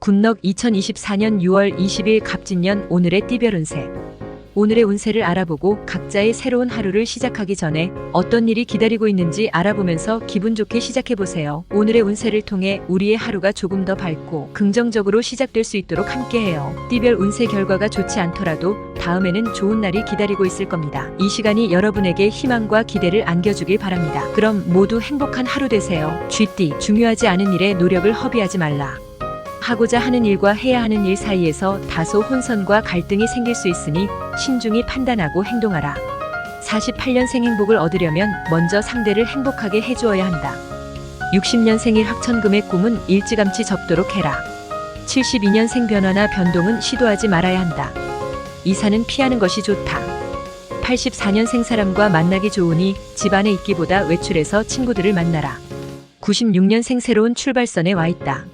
굿넉 2024년 6월 20일 갑진년 오늘의 띠별 운세. 오늘의 운세를 알아보고 각자의 새로운 하루를 시작하기 전에 어떤 일이 기다리고 있는지 알아보면서 기분 좋게 시작해보세요. 오늘의 운세를 통해 우리의 하루가 조금 더 밝고 긍정적으로 시작될 수 있도록 함께해요. 띠별 운세 결과가 좋지 않더라도 다음에는 좋은 날이 기다리고 있을 겁니다. 이 시간이 여러분에게 희망과 기대를 안겨주길 바랍니다. 그럼 모두 행복한 하루 되세요. 쥐띠, 중요하지 않은 일에 노력을 허비하지 말라. 하고자 하는 일과 해야 하는 일 사이에서 다소 혼선과 갈등이 생길 수 있으니 신중히 판단하고 행동하라. 48년생 행복을 얻으려면 먼저 상대를 행복하게 해주어야 한다. 60년생일 학천금의 꿈은 일찌감치 접도록 해라. 72년생 변화나 변동은 시도하지 말아야 한다. 이사는 피하는 것이 좋다. 84년생 사람과 만나기 좋으니 집안에 있기보다 외출해서 친구들을 만나라. 96년생 새로운 출발선에 와 있다.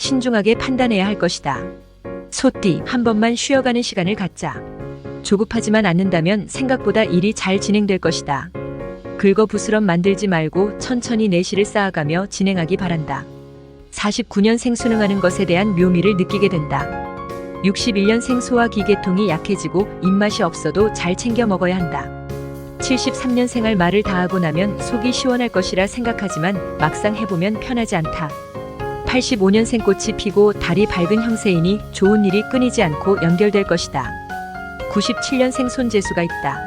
신중하게 판단해야 할 것이다. 소띠, 한 번만 쉬어가는 시간을 갖자. 조급하지만 않는다면 생각보다 일이 잘 진행될 것이다. 긁어부스럼 만들지 말고 천천히 내실을 쌓아가며 진행하기 바란다. 49년생 수능하는 것에 대한 묘미를 느끼게 된다. 61년생 소화기계통이 약해지고 입맛이 없어도 잘 챙겨 먹어야 한다. 73년생할 말을 다 하고 나면 속이 시원할 것이라 생각하지만 막상 해보면 편하지 않다. 85년생 꽃이 피고 달이 밝은 형세이니 좋은 일이 끊이지 않고 연결될 것이다. 97년생 손재수가 있다.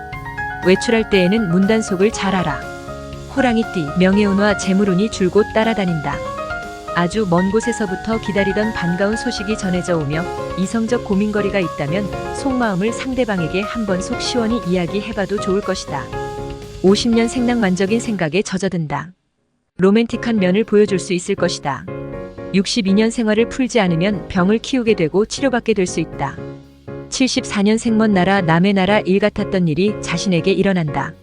외출할 때에는 문단속을 잘 하라. 호랑이띠, 명예운과 재물운이 줄곧 따라다닌다. 아주 먼 곳에서부터 기다리던 반가운 소식이 전해져 오며 이성적 고민거리가 있다면 속마음을 상대방에게 한번 속 시원히 이야기해봐도 좋을 것이다. 50년 생낭만적인 생각에 젖어든다. 로맨틱한 면을 보여줄 수 있을 것이다. 62년 생활을 풀지 않으면 병을 키우게 되고 치료받게 될 수 있다. 74년생 먼 나라 남의 나라 일 같았던 일이 자신에게 일어난다.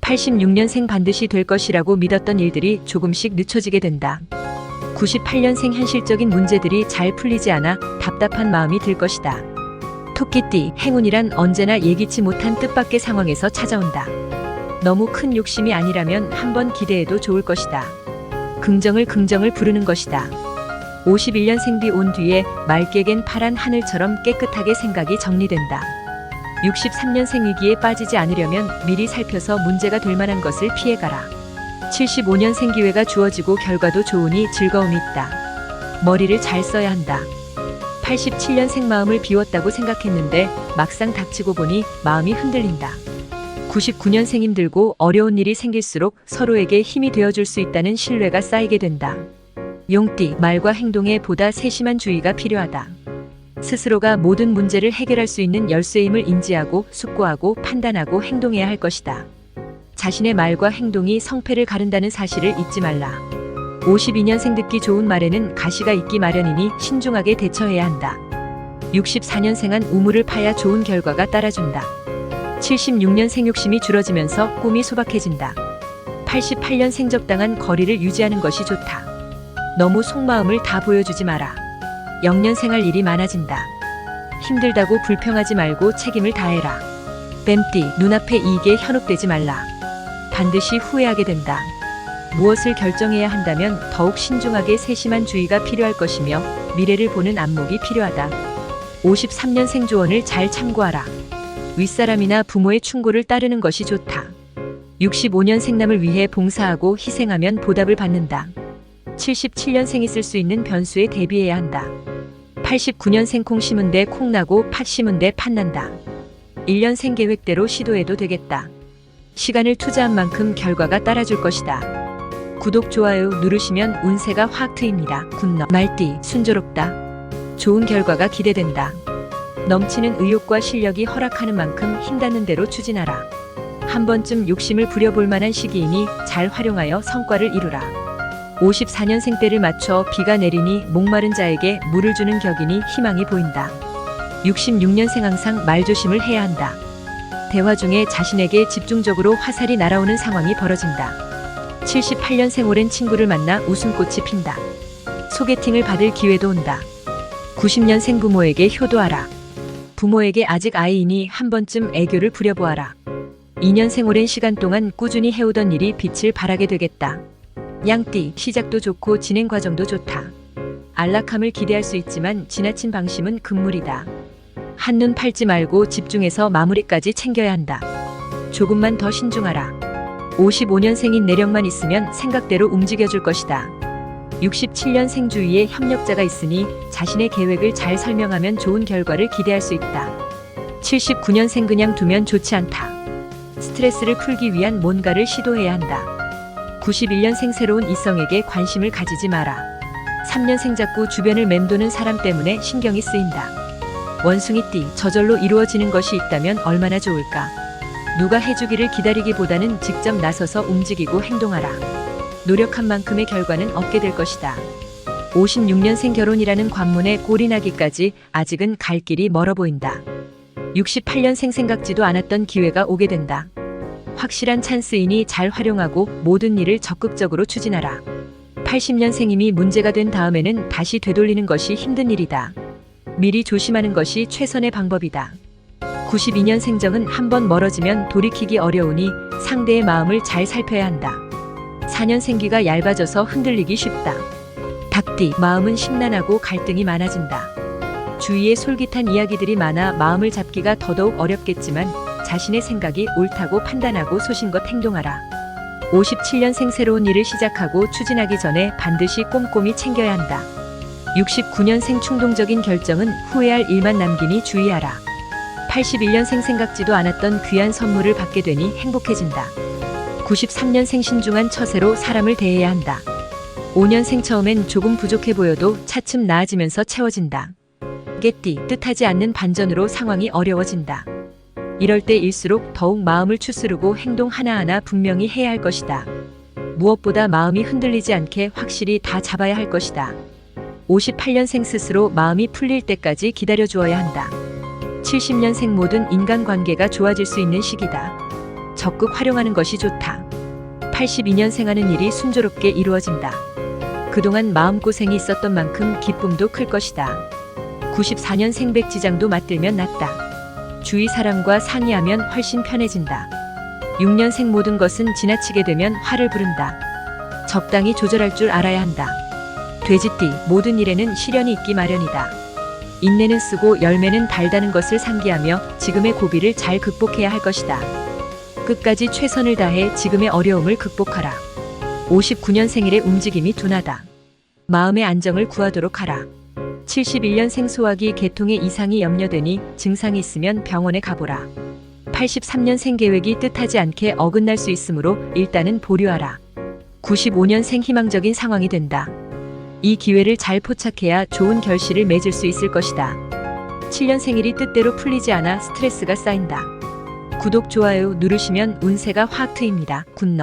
86년생 반드시 될 것이라고 믿었던 일들이 조금씩 늦춰지게 된다. 98년생 현실적인 문제들이 잘 풀리지 않아 답답한 마음이 들 것이다. 토끼띠, 행운이란 언제나 예기치 못한 뜻밖의 상황에서 찾아온다. 너무 큰 욕심이 아니라면 한번 기대해도 좋을 것이다. 긍정을 부르는 것이다. 51년생비 온 뒤에 맑게 갠 파란 하늘처럼 깨끗하게 생각이 정리된다. 63년생 위기에 빠지지 않으려면 미리 살펴서 문제가 될 만한 것을 피해가라. 75년생 기회가 주어지고 결과도 좋으니 즐거움이 있다. 머리를 잘 써야 한다. 87년생 마음을 비웠다고 생각했는데 막상 닥치고 보니 마음이 흔들린다. 99년생 힘들고 어려운 일이 생길수록 서로에게 힘이 되어줄 수 있다는 신뢰가 쌓이게 된다. 용띠, 말과 행동에 보다 세심한 주의가 필요하다. 스스로가 모든 문제를 해결할 수 있는 열쇠임을 인지하고 숙고하고 판단하고 행동해야 할 것이다. 자신의 말과 행동이 성패를 가른다는 사실을 잊지 말라. 52년생 듣기 좋은 말에는 가시가 있기 마련이니 신중하게 대처해야 한다. 64년생한 우물을 파야 좋은 결과가 따라준다. 76년생 욕심이 줄어지면서 꿈이 소박해진다. 88년생 적당한 거리를 유지하는 것이 좋다. 너무 속마음을 다 보여주지 마라. 0년생 할 일이 많아진다. 힘들다고 불평하지 말고 책임을 다해라. 뱀띠, 눈앞의 이익에 현혹되지 말라. 반드시 후회하게 된다. 무엇을 결정해야 한다면 더욱 신중하게 세심한 주의가 필요할 것이며 미래를 보는 안목이 필요하다. 53년생 조언을 잘 참고하라. 윗사람이나 부모의 충고를 따르는 것이 좋다. 65년생 남을 위해 봉사하고 희생하면 보답을 받는다. 77년생이 쓸 수 있는 변수에 대비해야 한다. 89년생 콩 심은 데 콩 나고 팥 심은 데 팥 난다. 1년생 계획대로 시도해도 되겠다. 시간을 투자한 만큼 결과가 따라줄 것이다. 구독, 좋아요 누르시면 운세가 확 트입니다. 굿넉. 말띠, 순조롭다. 좋은 결과가 기대된다. 넘치는 의욕과 실력이 허락하는 만큼 힘닿는 대로 추진하라. 한 번쯤 욕심을 부려볼 만한 시기이니 잘 활용하여 성과를 이루라. 54년생 때를 맞춰 비가 내리니 목마른 자에게 물을 주는 격이니 희망이 보인다. 66년생 항상 말조심을 해야 한다. 대화 중에 자신에게 집중적으로 화살이 날아오는 상황이 벌어진다. 78년생 오랜 친구를 만나 웃음꽃이 핀다. 소개팅을 받을 기회도 온다. 90년생 부모에게 효도하라. 부모에게 아직 아이이니 한 번쯤 애교를 부려보아라. 2년생 오랜 시간 동안 꾸준히 해오던 일이 빛을 발하게 되겠다. 양띠, 시작도 좋고 진행 과정도 좋다. 안락함을 기대할 수 있지만 지나친 방심은 금물이다. 한눈 팔지 말고 집중해서 마무리까지 챙겨야 한다. 조금만 더 신중하라. 55년생인 내력만 있으면 생각대로 움직여줄 것이다. 67년생 주위에 협력자가 있으니 자신의 계획을 잘 설명하면 좋은 결과를 기대할 수 있다. 79년생 그냥 두면 좋지 않다. 스트레스를 풀기 위한 뭔가를 시도해야 한다. 91년생 새로운 이성에게 관심을 가지지 마라. 3년생 자꾸 주변을 맴도는 사람 때문에 신경이 쓰인다. 원숭이띠, 저절로 이루어지는 것이 있다면 얼마나 좋을까. 누가 해주기를 기다리기보다는 직접 나서서 움직이고 행동하라. 노력한 만큼의 결과는 얻게 될 것이다. 56년생 결혼이라는 관문에 골이 나기까지 아직은 갈 길이 멀어 보인다. 68년생 생각지도 않았던 기회가 오게 된다. 확실한 찬스이니 잘 활용하고 모든 일을 적극적으로 추진하라. 80년생임이 문제가 된 다음에는 다시 되돌리는 것이 힘든 일이다. 미리 조심하는 것이 최선의 방법이다. 92년생정은 한번 멀어지면 돌이키기 어려우니 상대의 마음을 잘 살펴야 한다. 4년생기가 얇아져서 흔들리기 쉽다. 닭띠, 마음은 심란하고 갈등이 많아진다. 주위에 솔깃한 이야기들이 많아 마음을 잡기가 더더욱 어렵겠지만 자신의 생각이 옳다고 판단하고 소신껏 행동하라. 57년생 새로운 일을 시작하고 추진하기 전에 반드시 꼼꼼히 챙겨야 한다. 69년생 충동적인 결정은 후회할 일만 남기니 주의하라. 81년생 생각지도 않았던 귀한 선물을 받게 되니 행복해진다. 93년생 신중한 처세로 사람을 대해야 한다. 5년생 처음엔 조금 부족해 보여도 차츰 나아지면서 채워진다. 개띠, 뜻하지 않는 반전으로 상황이 어려워진다. 이럴 때일수록 더욱 마음을 추스르고 행동 하나하나 분명히 해야 할 것이다. 무엇보다 마음이 흔들리지 않게 확실히 다 잡아야 할 것이다. 58년생 스스로 마음이 풀릴 때까지 기다려 주어야 한다. 70년생 모든 인간관계가 좋아질 수 있는 시기다. 적극 활용하는 것이 좋다. 82년생 하는 일이 순조롭게 이루어진다. 그동안 마음고생이 있었던 만큼 기쁨도 클 것이다. 94년생 백지장도 맞들면 낫다. 주위 사람과 상의하면 훨씬 편해진다. 6년생 모든 것은 지나치게 되면 화를 부른다. 적당히 조절할 줄 알아야 한다. 돼지띠, 모든 일에는 시련이 있기 마련이다. 인내는 쓰고 열매는 달다는 것을 상기하며 지금의 고비를 잘 극복해야 할 것이다. 끝까지 최선을 다해 지금의 어려움을 극복하라. 59년생일의 움직임이 둔하다. 마음의 안정을 구하도록 하라. 71년생 소화기 계통에 이상이 염려되니 증상이 있으면 병원에 가보라. 83년생 계획이 뜻하지 않게 어긋날 수 있으므로 일단은 보류하라. 95년생 희망적인 상황이 된다. 이 기회를 잘 포착해야 좋은 결실을 맺을 수 있을 것이다. 7년생일이 뜻대로 풀리지 않아 스트레스가 쌓인다. 구독, 좋아요 누르시면 운세가 확 트입니다. 굿럭.